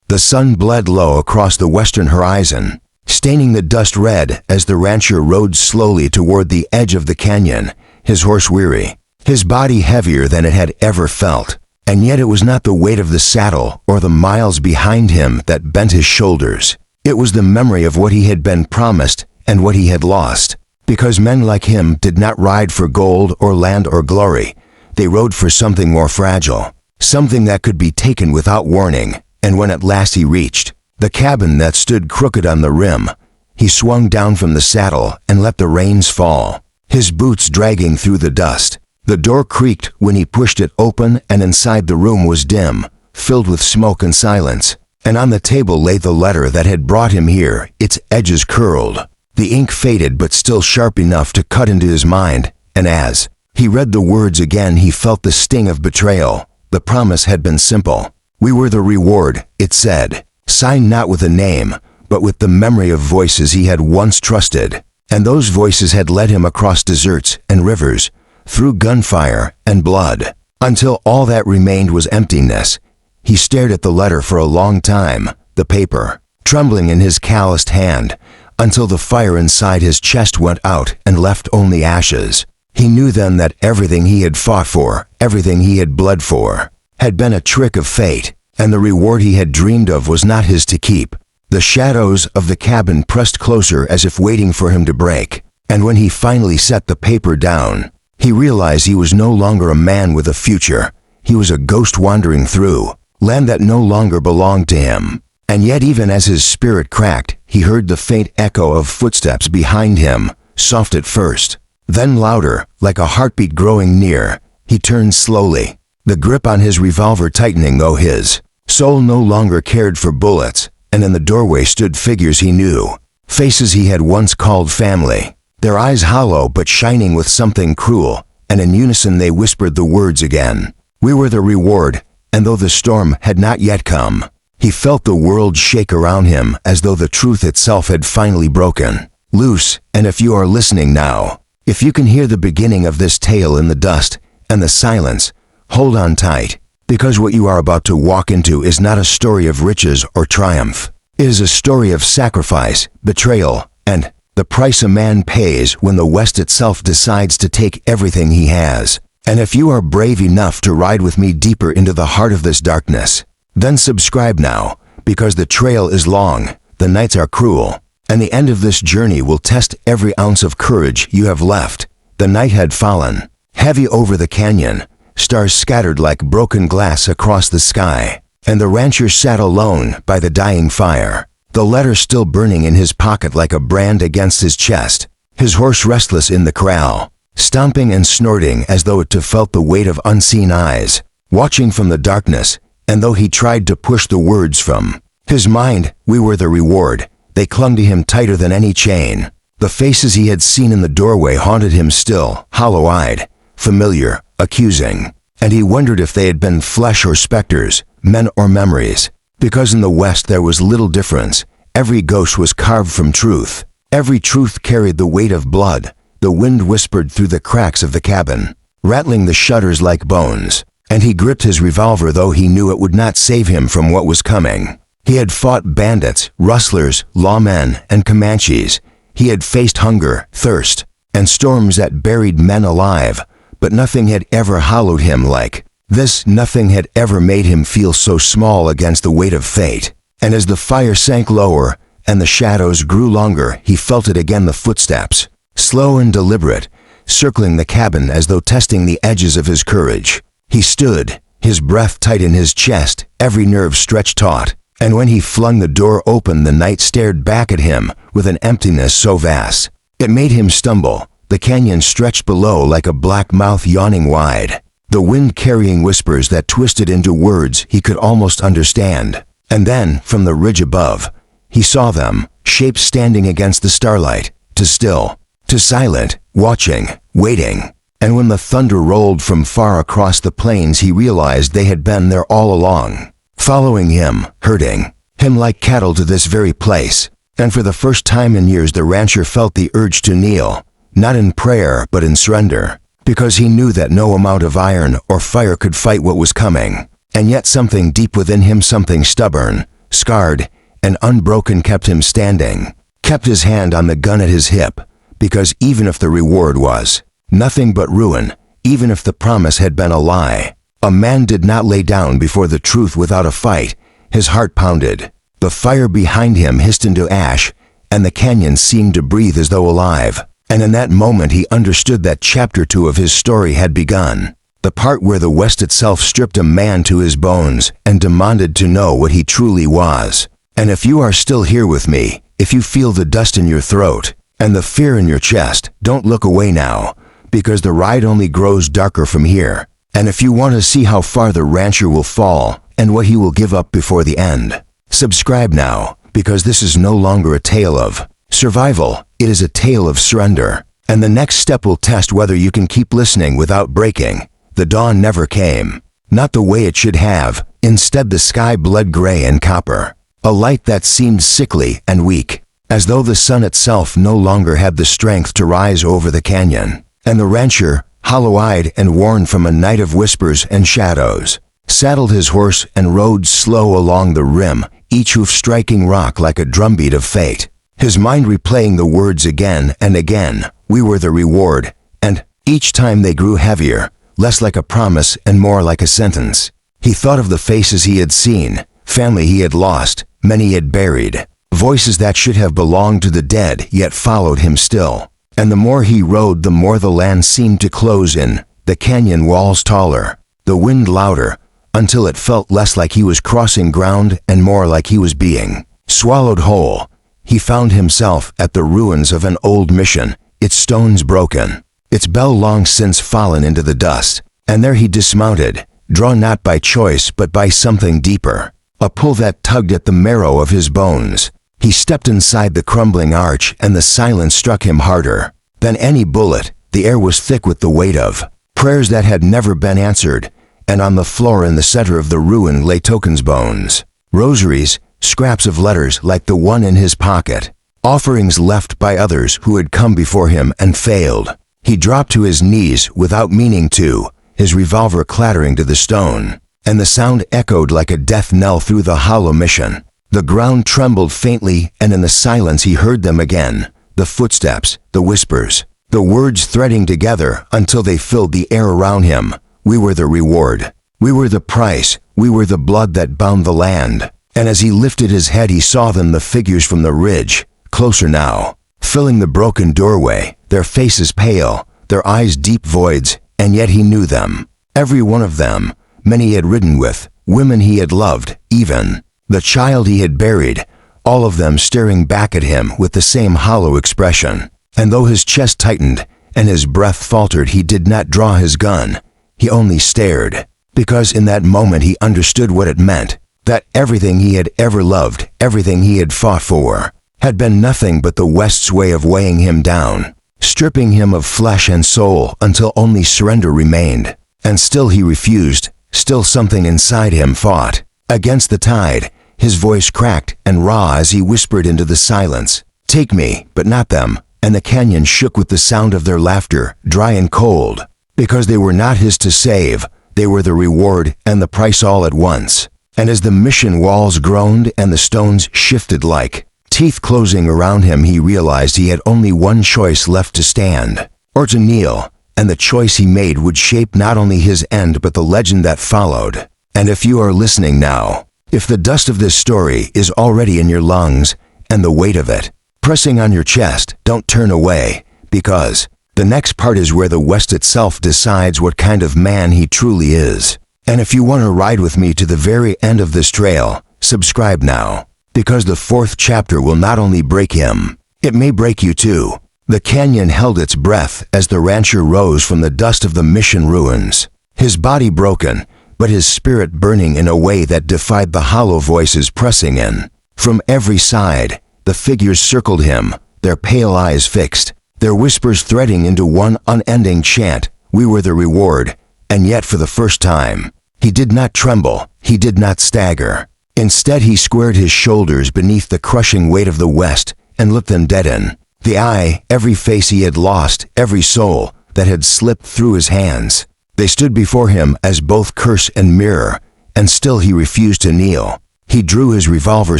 The sun bled low across the western horizon, staining the dust red as the rancher rode slowly toward the edge of the canyon, his horse weary, his body heavier than it had ever felt. And yet it was not the weight of the saddle or the miles behind him that bent his shoulders. It was the memory of what he had been promised and what he had lost. Because men like him did not ride for gold or land or glory. They rode for something more fragile, something that could be taken without warning. And when at last he reached the cabin that stood crooked on the rim, he swung down from the saddle and let the reins fall, his boots dragging through the dust. The door creaked when he pushed it open, and inside the room was dim, filled with smoke and silence. And on the table lay the letter that had brought him here, its edges curled, the ink faded but still sharp enough to cut into his mind. And as he read the words again, he felt the sting of betrayal. The promise had been simple. "We were the reward," it said, signed not with a name, but with the memory of voices he had once trusted. And those voices had led him across deserts and rivers, through gunfire and blood, until all that remained was emptiness. He stared at the letter for a long time, the paper trembling in his calloused hand, until the fire inside his chest went out and left only ashes. He knew then that everything he had fought for, everything he had bled for, had been a trick of fate, and the reward he had dreamed of was not his to keep. The shadows of the cabin pressed closer as if waiting for him to break, and when he finally set the paper down, he realized he was no longer a man with a future. He was a ghost wandering through land that no longer belonged to him. And yet even as his spirit cracked, he heard the faint echo of footsteps behind him, soft at first, then louder, like a heartbeat growing near. He turned slowly, the grip on his revolver tightening, though his soul no longer cared for bullets. And in the doorway stood figures he knew, faces he had once called family, their eyes hollow but shining with something cruel, and in unison they whispered the words again. "We were the reward," and though the storm had not yet come, he felt the world shake around him as though the truth itself had finally broken loose. And if you are listening now, if you can hear the beginning of this tale in the dust and the silence, hold on tight, because what you are about to walk into is not a story of riches or triumph. It is a story of sacrifice, betrayal, and the price a man pays when the West itself decides to take everything he has. And if you are brave enough to ride with me deeper into the heart of this darkness, then subscribe now, because the trail is long, the nights are cruel, and the end of this journey will test every ounce of courage you have left. The night had fallen, heavy over the canyon, stars scattered like broken glass across the sky, and the rancher sat alone by the dying fire, the letter still burning in his pocket like a brand against his chest, his horse restless in the corral, stomping and snorting as though it too felt the weight of unseen eyes, watching from the darkness. And though he tried to push the words from his mind, "We were the reward," they clung to him tighter than any chain. The faces he had seen in the doorway haunted him still, hollow-eyed, familiar, accusing, and he wondered if they had been flesh or specters, men or memories. Because in the West there was little difference. Every ghost was carved from truth. Every truth carried the weight of blood. The wind whispered through the cracks of the cabin, rattling the shutters like bones. And he gripped his revolver, though he knew it would not save him from what was coming. He had fought bandits, rustlers, lawmen, and Comanches. He had faced hunger, thirst, and storms that buried men alive. But nothing had ever hollowed him like this. Nothing had ever made him feel so small against the weight of fate. And as the fire sank lower and the shadows grew longer, he felt it again, the footsteps, slow and deliberate, circling the cabin as though testing the edges of his courage. He stood, his breath tight in his chest, every nerve stretched taut. And when he flung the door open, the night stared back at him with an emptiness so vast it made him stumble. The canyon stretched below like a black mouth yawning wide, the wind carrying whispers that twisted into words he could almost understand. And then, from the ridge above, he saw them, shapes standing against the starlight, to still, to silent, watching, waiting. And when the thunder rolled from far across the plains, he realized they had been there all along, following him, herding him like cattle to this very place. And for the first time in years the rancher felt the urge to kneel, not in prayer but in surrender, because he knew that no amount of iron or fire could fight what was coming. And yet something deep within him, something stubborn, scarred, and unbroken, kept him standing, kept his hand on the gun at his hip, because even if the reward was nothing but ruin, even if the promise had been a lie, a man did not lay down before the truth without a fight. His heart pounded. The fire behind him hissed into ash, and the canyon seemed to breathe as though alive. And in that moment he understood that chapter 2 of his story had begun. The part where the West itself stripped a man to his bones and demanded to know what he truly was. And if you are still here with me, if you feel the dust in your throat and the fear in your chest, don't look away now, because the ride only grows darker from here. And if you want to see how far the rancher will fall and what he will give up before the end, subscribe now, because this is no longer a tale of survival, it is a tale of surrender. And the next step will test whether you can keep listening without breaking. The dawn never came, not the way it should have. Instead, the sky bled gray and copper, a light that seemed sickly and weak, as though the sun itself no longer had the strength to rise over the canyon. And the rancher, hollow-eyed and worn from a night of whispers and shadows, saddled his horse and rode slow along the rim, each hoof striking rock like a drumbeat of fate, his mind replaying the words again and again. We were the reward, and each time they grew heavier, less like a promise and more like a sentence. He thought of the faces he had seen, family he had lost, men he had buried, voices that should have belonged to the dead yet followed him still. And the more he rode, the more the land seemed to close in, the canyon walls taller, the wind louder, until it felt less like he was crossing ground and more like he was being swallowed whole. He found himself at the ruins of an old mission, its stones broken, its bell long since fallen into the dust. And there he dismounted, drawn not by choice but by something deeper, a pull that tugged at the marrow of his bones. He stepped inside the crumbling arch, and the silence struck him harder than any bullet. The air was thick with the weight of prayers that had never been answered, and on the floor in the center of the ruin lay tokens, bones, rosaries, scraps of letters like the one in his pocket, offerings left by others who had come before him and failed. He dropped to his knees without meaning to, his revolver clattering to the stone, and the sound echoed like a death knell through the hollow mission. The ground trembled faintly, and in the silence he heard them again, the footsteps, the whispers, the words threading together until they filled the air around him. We were the reward. We were the price. We were the blood that bound the land. And as he lifted his head, he saw them, the figures from the ridge, closer now, filling the broken doorway, their faces pale, their eyes deep voids, and yet he knew them. Every one of them, men he had ridden with, women he had loved, even the child he had buried, all of them staring back at him with the same hollow expression. And though his chest tightened and his breath faltered, he did not draw his gun. He only stared, because in that moment he understood what it meant, that everything he had ever loved, everything he had fought for, had been nothing but the West's way of weighing him down, stripping him of flesh and soul until only surrender remained. And still he refused, still something inside him fought against the tide. His voice cracked and raw as he whispered into the silence, "Take me, but not them." And the canyon shook with the sound of their laughter, dry and cold, because they were not his to save. They were the reward and the price all at once. And as the mission walls groaned and the stones shifted like teeth closing around him, he realized he had only one choice left: to stand or to kneel. And the choice he made would shape not only his end but the legend that followed. And if you are listening now, if the dust of this story is already in your lungs and the weight of it pressing on your chest, don't turn away, because the next part is where the West itself decides what kind of man he truly is. And if you want to ride with me to the very end of this trail, subscribe now, because the 4th chapter will not only break him, it may break you too. The canyon held its breath as the rancher rose from the dust of the mission ruins, his body broken, but his spirit burning in a way that defied the hollow voices pressing in. From every side, the figures circled him, their pale eyes fixed, their whispers threading into one unending chant. We were the reward. And yet for the first time, he did not tremble, he did not stagger. Instead, he squared his shoulders beneath the crushing weight of the West and looked them dead in the eye. Every face he had lost, every soul that had slipped through his hands, they stood before him as both curse and mirror, and still he refused to kneel. He drew his revolver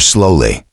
slowly,